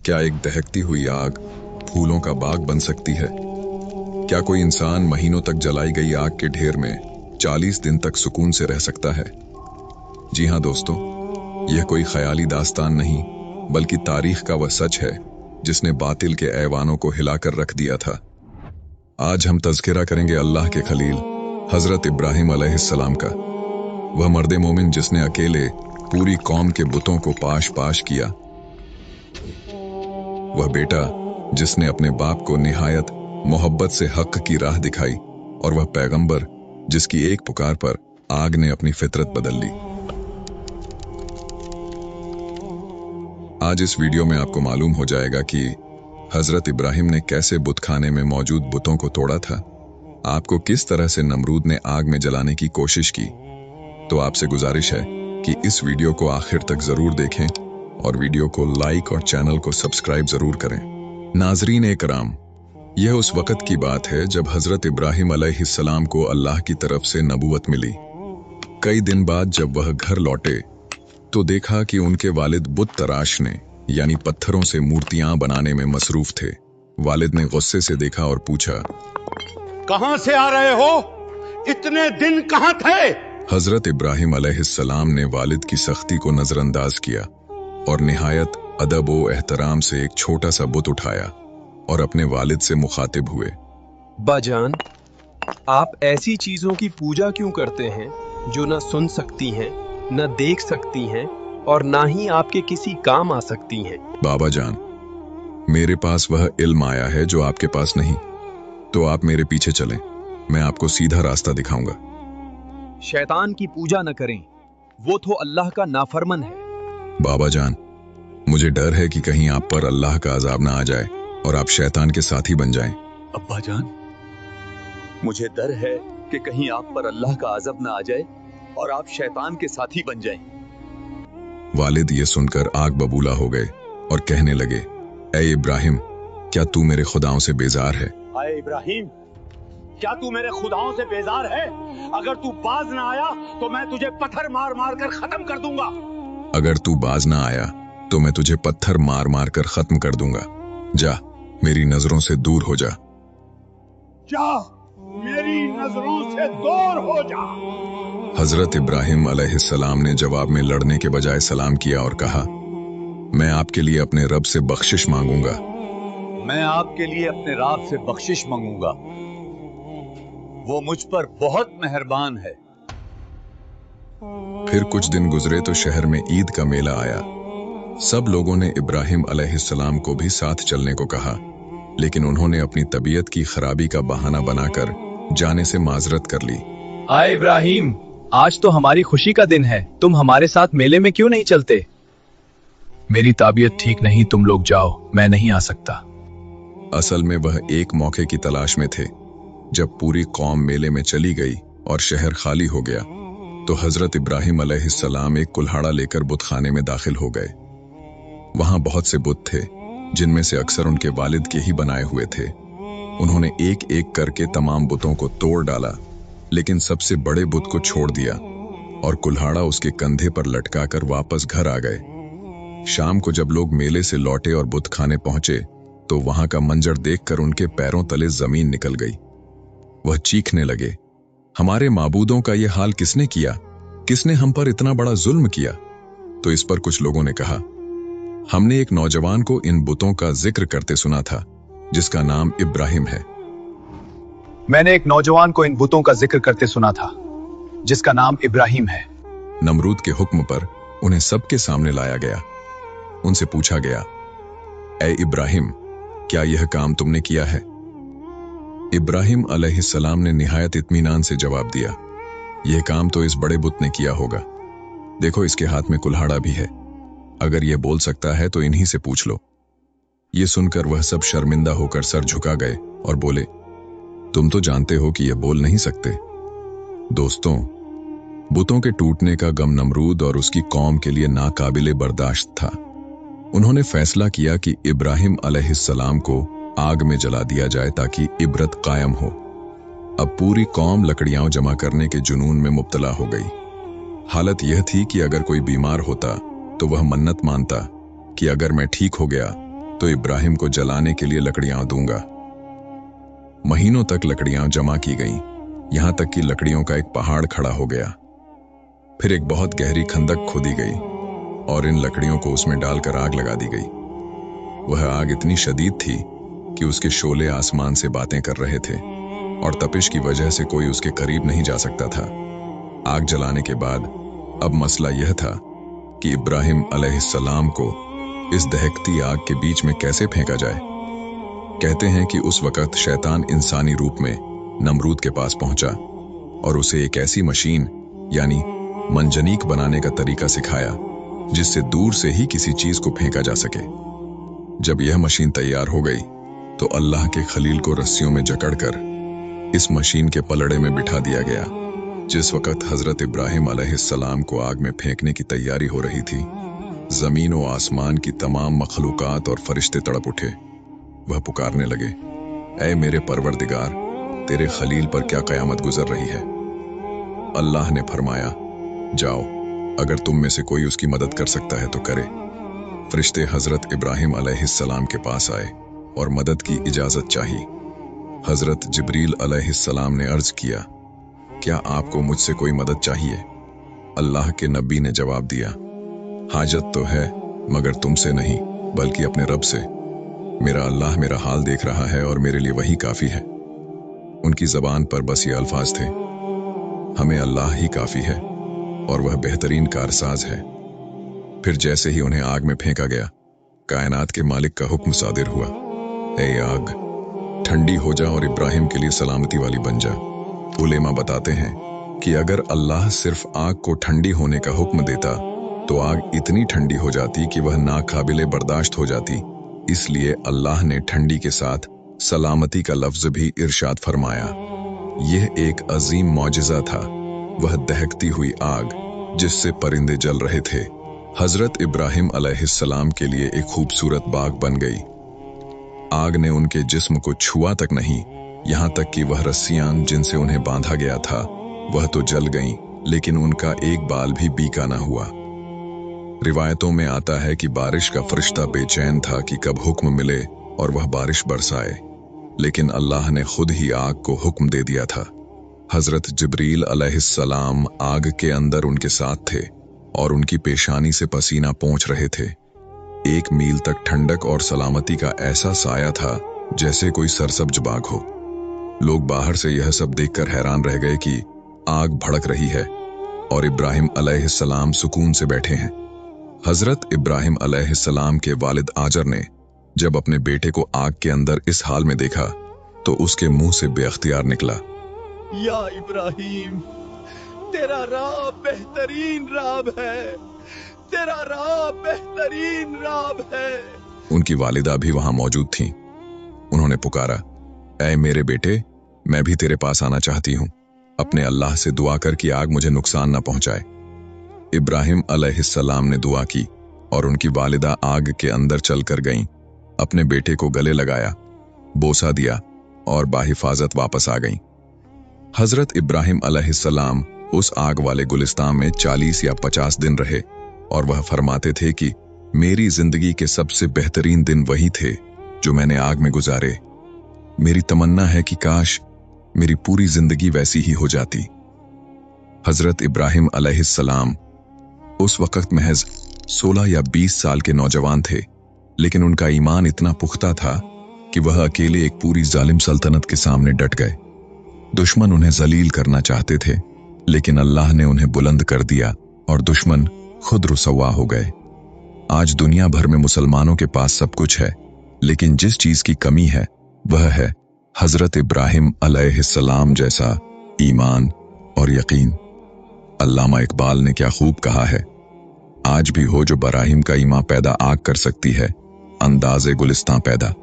क्या एक दहकती हुई आग फूलों का बाग बन सकती है? क्या कोई इंसान महीनों तक जलाई गई आग के ढेर में 40 दिन तक सुकून से रह सकता है? जी हाँ दोस्तों, यह कोई ख्याली दास्तान नहीं, बल्कि तारीख का वह सच है जिसने बातिल के ऐवानों को हिलाकर रख दिया था। आज हम तज़किरा करेंगे अल्लाह के खलील हजरत इब्राहिम अलैहिस्सलाम का। वह मर्द मोमिन जिसने अकेले पूरी कौम के बुतों को पाश पाश किया। वह बेटा जिसने अपने बाप को निहायत मोहब्बत से हक की राह दिखाई, और वह पैगंबर जिसकी एक पुकार पर आग ने अपनी फितरत बदल ली। आज इस वीडियो में आपको मालूम हो जाएगा कि हजरत इब्राहिम ने कैसे बुत खाने में मौजूद बुतों को तोड़ा था, आपको किस तरह से नमरूद ने आग में जलाने की कोशिश की। तो आपसे गुजारिश है कि इस वीडियो को आखिर तक जरूर देखें और वीडियो को लाइक और चैनल को सब्सक्राइब जरूर करें। नाजरीन इकराम, यह उस वक़्त की बात है जब हजरत इब्राहिम अलैहिस्सलाम को अल्लाह की तरफ से नबूवत मिली। कई दिन बाद जब वह घर लौटे तो देखा कि उनके वालिद बुत तराशने यानी पत्थरों से मूर्तियां बनाने में मसरूफ थे। वालिद ने गुस्से से देखा और पूछा, कहां से आ रहे हो? इतने दिन कहां थे? हजरत इब्राहिम अलैहिस्सलाम ने वालिद की सख्ती को नजरअंदाज किया और निहायत अदब व एहतराम से एक छोटा सा बुत उठाया और अपने वालिद से मुखातिब हुए। बाजान, आप ऐसी चीजों की पूजा क्यों करते हैं जो न सुन सकती हैं, न देख सकती हैं और ना ही आपके किसी काम आ सकती हैं? बाबा जान, मेरे पास वह इल्म आया है जो आपके पास नहीं, तो आप मेरे पीछे चलें, मैं आपको सीधा रास्ता दिखाऊंगा। शैतान की पूजा न करें, वो तो अल्लाह का नाफरमान है। बाबा जान, मुझे डर है कि कहीं आप पर अल्लाह का अजाब ना आ जाए और आप शैतान के साथी बन जाएं। अब्बा जान, मुझे डर है कि कहीं आप पर अल्लाह का अज़ब ना आ जाए और आप शैतान के साथी बन जाएं। वालिद ये सुनकर आग बबूला हो गए और कहने लगे, ऐ इब्राहिम, क्या तू मेरे खुदाओं से बेजार है? आए इब्राहिम, क्या तू मेरे खुदाओं से बेजार है? अगर तू बाज ना आया तो मैं तुझे पत्थर मार मार कर खत्म कर दूंगा। अगर तू बाज ना आया तो मैं तुझे पत्थर मार मार कर खत्म कर दूंगा। जा, मेरी नजरों से दूर हो जा। जा, मेरी नजरों से दूर हो जा। हजरत इब्राहिम अलैहिस्सलाम ने जवाब में लड़ने के बजाय सलाम किया और कहा, मैं आपके लिए अपने रब से बख्शिश मांगूंगा। मैं आपके लिए अपने रब से बख्शिश मांगूंगा, वो मुझ पर बहुत मेहरबान है। फिर कुछ दिन गुजरे तो शहर में ईद का मेला आया। सब लोगों ने इब्राहिम अलैहिस्सलाम को भी साथ चलने को कहा, लेकिन उन्होंने अपनी तबीयत की खराबी का बहाना बनाकर जाने से माजरत कर ली। आए इब्राहिम, आज तो हमारी खुशी का दिन है, तुम हमारे साथ मेले में क्यों नहीं चलते? मेरी तबीयत ठीक नहीं, तुम लोग जाओ, मैं नहीं आ सकता। असल में वह एक मौके की तलाश में थे। जब पूरी कौम मेले में चली गई और शहर खाली हो गया तो हजरत इब्राहिम अलैहिस्सलाम एक कुल्हाड़ा लेकर बुतखाने में दाखिल हो गए। वहां बहुत से बुत थे जिनमें से अक्सर उनके वालिद के ही बनाए हुए थे। उन्होंने एक एक करके तमाम बुतों को तोड़ डाला, लेकिन सबसे बड़े बुत को छोड़ दिया और कुल्हाड़ा उसके कंधे पर लटकाकर वापस घर आ गए। शाम को जब लोग मेले से लौटे और बुत खाने पहुंचे तो वहां का मंजर देखकर उनके पैरों तले जमीन निकल गई। वह चीखने लगे, हमारे माबूदों का ये हाल किसने किया? किसने हम पर इतना बड़ा जुल्म किया? तो इस पर कुछ लोगों ने कहा, हमने एक नौजवान को इन बुतों का जिक्र करते सुना था जिसका नाम इब्राहिम है। मैंने एक नौजवान को इन बुतों का जिक्र करते सुना था जिसका नाम इब्राहिम है। नमरूद के हुक्म पर उन्हें सबके सामने लाया गया। उनसे पूछा गया, ऐ इब्राहिम, क्या यह काम तुमने किया है? इब्राहिम अलैहिस्सलाम ने निहायत इत्मीनान से जवाब दिया, यह काम तो इस बड़े बुत ने किया होगा। देखो, इसके हाथ में कुल्हाड़ा भी है, अगर यह बोल सकता है तो इन्हीं से पूछ लो। ये सुनकर वह सब शर्मिंदा होकर सर झुका गए और बोले, तुम तो जानते हो कि यह बोल नहीं सकते। दोस्तों, बुतों के टूटने का गम नमरूद और उसकी कौम के लिए नाकाबिले बर्दाश्त था। उन्होंने फैसला किया कि इब्राहिम अलैहिस्सलाम को आग में जला दिया जाए ताकि इबरत कायम हो। अब पूरी कौम लकड़ियां जमा करने के जुनून में मुब्तला हो गई। हालत यह थी कि अगर कोई बीमार होता तो वह मन्नत मानता कि अगर मैं ठीक हो गया तो इब्राहिम को जलाने के लिए लकड़ियां दूंगा। महीनों तक लकड़ियां जमा की गईं, यहां तक कि लकड़ियों का एक पहाड़ खड़ा हो गया। फिर एक बहुत गहरी खंदक खोदी गई और इन लकड़ियों को उसमें डालकर आग लगा दी गई। वह आग इतनी शदीद थी कि उसके शोले आसमान से बातें कर रहे थे और तपिश की वजह से कोई उसके करीब नहीं जा सकता था। आग जलाने के बाद अब मसला यह था कि इब्राहिम अलैहिस्सलाम को इस दहकती आग के बीच में कैसे फेंका जाए। कहते हैं कि उस वक्त शैतान इंसानी रूप में नमरूद के पास पहुंचा और उसे एक ऐसी मशीन यानी मंजनीक बनाने का तरीका सिखाया जिससे दूर से ही किसी चीज को फेंका जा सके। जब यह मशीन तैयार हो गई तो अल्लाह के खलील को रस्सियों में जकड़कर इस मशीन के पलड़े में बिठा दिया गया। जिस वक्त हजरत इब्राहिम अलैहिस्सलाम को आग में फेंकने की तैयारी हो रही थी, जमीन और आसमान की तमाम मखलूकात और फरिश्ते तड़प उठे। वह पुकारने लगे, ऐ मेरे परवरदिगार, तेरे खलील पर क्या कयामत गुजर रही है। अल्लाह ने फरमाया, जाओ, अगर तुम में से कोई उसकी मदद कर सकता है तो करे। फरिश्ते हजरत इब्राहिम अलैहिस्सलाम के पास आए और मदद की इजाजत चाही। हजरत जिब्रील अलैहिस्सलाम ने अर्ज किया, क्या आपको मुझसे कोई मदद चाहिए? अल्लाह के नबी ने जवाब दिया, हाजत तो है मगर तुमसे नहीं बल्कि अपने रब से। मेरा अल्लाह मेरा हाल देख रहा है और मेरे लिए वही काफी है। उनकी जबान पर बस ये अल्फाज थे, हमें अल्लाह ही काफी है और वह बेहतरीन कारसाज है। फिर जैसे ही उन्हें आग में फेंका गया, कायनात के मालिक का हुक्म सादिर हुआ, ए आग, ठंडी हो जा और इब्राहिम के लिए सलामती वाली बन जा। उलेमा बताते हैं कि अगर अल्लाह सिर्फ आग को ठंडी होने का हुक्म देता तो आग इतनी ठंडी हो जाती कि वह नाकाबिले बर्दाश्त हो जाती। इसलिए अल्लाह ने ठंडी के साथ सलामती का लफ्ज भी इरशाद फरमाया। यह एक अजीम मौजिज़ा था, वह दहकती हुई आग जिससे परिंदे जल रहे थे, हजरत इब्राहिम अलैहिस्सलाम के लिए एक खूबसूरत बाग बन गई। आग ने उनके जिस्म को छुआ तक नहीं, यहां तक कि वह रस्सियां जिनसे उन्हें बांधा गया था वह तो जल गईं, लेकिन उनका एक बाल भी बीका न हुआ। रिवायतों में आता है कि बारिश का फरिश्ता बेचैन था कि कब हुक्म मिले और वह बारिश बरसाए, लेकिन अल्लाह ने खुद ही आग को हुक्म दे दिया था। हजरत जिब्रील अलैहिस्सलाम आग के अंदर उनके साथ थे और उनकी पेशानी से पसीना पोंछ रहे थे। 1 मील तक ठंडक और सलामती का ऐसा साया था जैसे कोई सरसब्ज बाग हो। लोग बाहर से यह सब देखकर हैरान रह गए कि आग भड़क रही है और इब्राहिम अलैहिस्सलाम सुकून से बैठे हैं। हजरत इब्राहिम अलैहिस्सलाम के वालिद आजर ने जब अपने बेटे को आग के अंदर इस हाल में देखा तो उसके मुंह से बेअख्तियार निकला, या इब्राहिम, तेरा राब बेहतरीन राब है, तेरा राब बेहतरीन राब है। उनकी वालिदा भी वहां मौजूद थीं। उन्होंने पुकारा, ऐ मेरे बेटे, मैं भी तेरे पास आना चाहती हूं। अपने अल्लाह से दुआ कर कि आग मुझे नुकसान न पहुंचाए। इब्राहिम अलैहिस्सलाम ने दुआ की और उनकी वालिदा आग के अंदर चलकर गईं, अपने बेटे को गले लगाया, बोसा दिया और बाहिफाजत वापस आ गईं। हजरत इब्राहिम अलैहिस्सलाम उस आग वाले गुलिस्तान में 40 या 50 दिन रहे और वह फरमाते थे कि मेरी जिंदगी के सबसे बेहतरीन दिन वही थे जो मैंने आग में गुजारे। मेरी तमन्ना है कि काश मेरी पूरी जिंदगी वैसी ही हो जाती। हजरत इब्राहिम अलैहिस्सलाम उस वक्त महज 16 या 20 साल के नौजवान थे, लेकिन उनका ईमान इतना पुख्ता था कि वह अकेले एक पूरी जालिम सल्तनत के सामने डट गए। दुश्मन उन्हें जलील करना चाहते थे, लेकिन अल्लाह ने उन्हें बुलंद कर दिया और दुश्मन खुद रुसवा हो गए। आज दुनिया भर में मुसलमानों के पास सब कुछ है, लेकिन जिस चीज की कमी है वह है हजरत इब्राहिम अलैहिस्सलाम जैसा ईमान और यकीन। अल्लामा इकबाल ने क्या खूब कहा है, आज भी हो जो बराहिम का ईमान पैदा आग कर सकती है, अंदाज़े गुलिस्तां पैदा।